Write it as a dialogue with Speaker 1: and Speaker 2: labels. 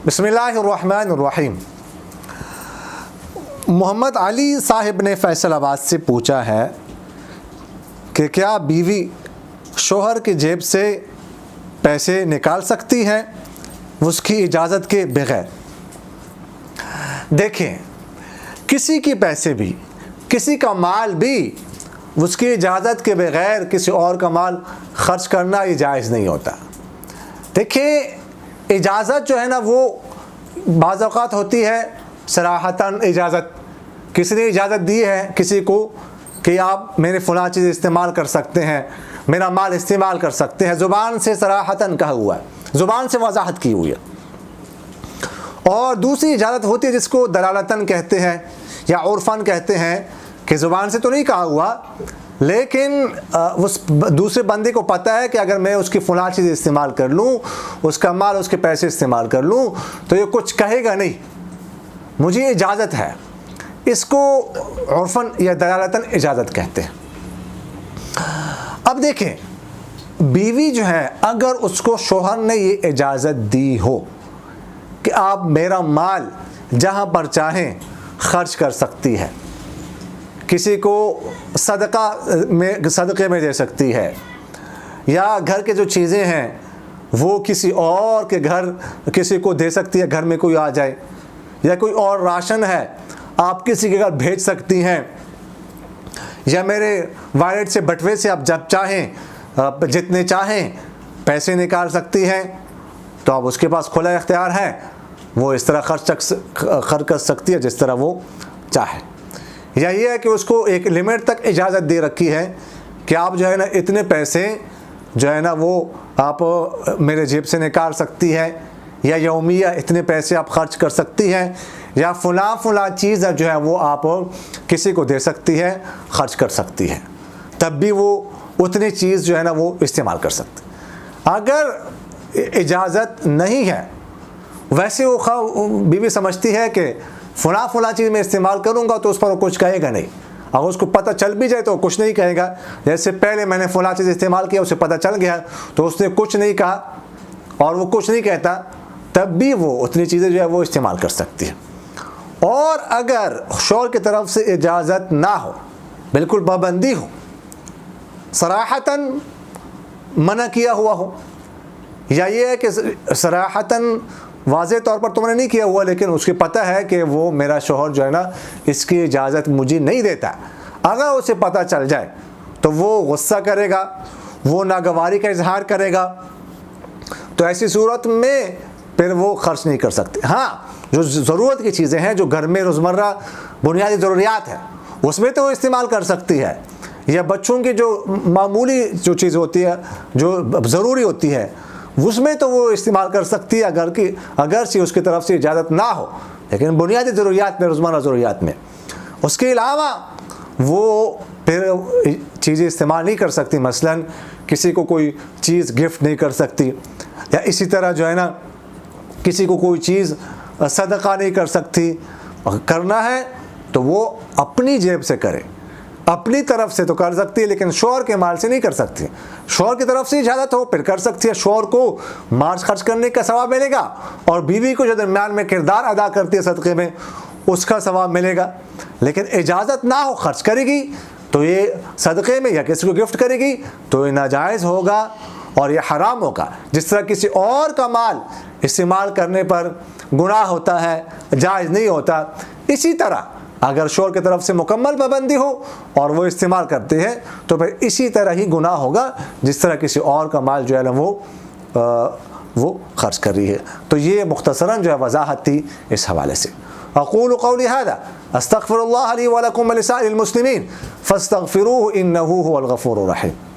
Speaker 1: بسم اللہ الرحمن الرحیم۔ محمد علی صاحب نے فیصل آباد سے پوچھا ہے کہ کیا بیوی شوہر کی جیب سے پیسے نکال سکتی ہے اس کی اجازت کے بغیر؟ دیکھیں، کسی کے پیسے بھی، کسی کا مال بھی اس کی اجازت کے بغیر کسی اور کا مال خرچ کرنا یہ جائز نہیں ہوتا۔ دیکھیں، اجازت جو ہے نا وہ بعض اوقات ہوتی ہے صراحتاً اجازت، کسی نے اجازت دی ہے کسی کو کہ آپ میرے فلاں چیز استعمال کر سکتے ہیں، میرا مال استعمال کر سکتے ہیں، زبان سے صراحتاً کہا ہوا ہے، زبان سے وضاحت کی ہوئی ہے۔ اور دوسری اجازت ہوتی ہے جس کو دلالتاً کہتے ہیں یا عرفاً کہتے ہیں کہ زبان سے تو نہیں کہا ہوا لیکن اس دوسرے بندے کو پتہ ہے کہ اگر میں اس کی فلاں چیز استعمال کر لوں، اس کا مال، اس کے پیسے استعمال کر لوں تو یہ کچھ کہے گا نہیں، مجھے اجازت ہے۔ اس کو عرفاً یا دلالتاً اجازت کہتے ہیں۔ اب دیکھیں، بیوی جو ہے اگر اس کو شوہر نے یہ اجازت دی ہو کہ آپ میرا مال جہاں پر چاہیں خرچ کر سکتی ہے، کسی کو صدقے میں دے سکتی ہے، یا گھر کے جو چیزیں ہیں وہ کسی اور کے گھر کسی کو دے سکتی ہے، گھر میں کوئی آ جائے، یا کوئی اور راشن ہے آپ کسی کے گھر بھیج سکتی ہیں، یا میرے وائلٹ سے بٹوے سے آپ جب چاہیں جتنے چاہیں پیسے نکال سکتی ہیں، تو اب اس کے پاس کھلا اختیار ہے، وہ اس طرح خرچ کر سکتی ہے جس طرح وہ چاہے۔ یا یہ ہے کہ اس کو ایک لمٹ تک اجازت دے رکھی ہے کہ آپ جو ہے نا اتنے پیسے جو ہے نا وہ آپ میرے جیب سے نکال سکتی ہے، یا یومیہ اتنے پیسے آپ خرچ کر سکتی ہیں، یا فلاں چیز جو ہے وہ آپ کسی کو دے سکتی ہے، خرچ کر سکتی ہے، تب بھی وہ اتنی چیز جو ہے نا وہ استعمال کر سکتی۔ اگر اجازت نہیں ہے، ویسے وہ بیوی سمجھتی ہے کہ فلاں چیز میں استعمال کروں گا تو اس پر وہ کچھ کہے گا نہیں، اگر اس کو پتہ چل بھی جائے تو کچھ نہیں کہے گا، جیسے پہلے میں نے فلاں چیز استعمال کیا، اسے پتہ چل گیا تو اس نے کچھ نہیں کہا اور وہ کچھ نہیں کہتا، تب بھی وہ اتنی چیزیں جو ہے وہ استعمال کر سکتی ہے۔ اور اگر شوہر کی طرف سے اجازت نہ ہو، بالکل پابندی ہو، صراحتاً منع کیا ہوا ہو، یا یہ ہے کہ صراحتاً واضح طور پر تم نے نہیں کیا ہوا لیکن اس کی پتہ ہے کہ وہ میرا شوہر جو ہے نا اس کی اجازت مجھے نہیں دیتا، اگر اسے پتہ چل جائے تو وہ غصہ کرے گا، وہ ناگواری کا اظہار کرے گا، تو ایسی صورت میں پھر وہ خرچ نہیں کر سکتے۔ ہاں، جو ضرورت کی چیزیں ہیں، جو گھر میں روزمرہ بنیادی ضروریات ہیں، اس میں تو وہ استعمال کر سکتی ہے، یا بچوں کی جو معمولی جو چیز ہوتی ہے جو ضروری ہوتی ہے اس میں تو وہ استعمال کر سکتی ہے اگرچہ اس کی طرف سے اجازت نہ ہو، لیکن بنیادی ضروریات میں، روزمرہ ضروریات میں۔ اس کے علاوہ وہ پھر چیزیں استعمال نہیں کر سکتی، مثلا کسی کو کوئی چیز گفٹ نہیں کر سکتی، یا اسی طرح جو ہے نا کسی کو کوئی چیز صدقہ نہیں کر سکتی۔ کرنا ہے تو وہ اپنی جیب سے کرے، اپنی طرف سے تو کر سکتی ہے لیکن شوہر کے مال سے نہیں کر سکتی۔ شوہر کی طرف سے اجازت ہو پھر کر سکتی ہے، شوہر کو مال خرچ کرنے کا ثواب ملے گا، اور بیوی کو جو درمیان میں کردار ادا کرتی ہے صدقے میں اس کا ثواب ملے گا۔ لیکن اجازت نہ ہو، خرچ کرے گی تو یہ صدقے میں یا کسی کو گفٹ کرے گی تو یہ ناجائز ہوگا اور یہ حرام ہوگا، جس طرح کسی اور کا مال استعمال کرنے پر گناہ ہوتا ہے، جائز نہیں ہوتا، اسی طرح اگر شوہر کی طرف سے مکمل پابندی ہو اور وہ استعمال کرتے ہیں تو پھر اسی طرح ہی گناہ ہوگا جس طرح کسی اور کا مال جو ہے نا وہ خرچ کر رہی ہے۔ تو یہ مختصراً جو ہے وضاحت تھی اس حوالے سے۔ اقول قولی ھذا استغفر اللہ لی ولکم ولسائر المسلمین فاستغفروہ انہ ھو الغفور الرحیم۔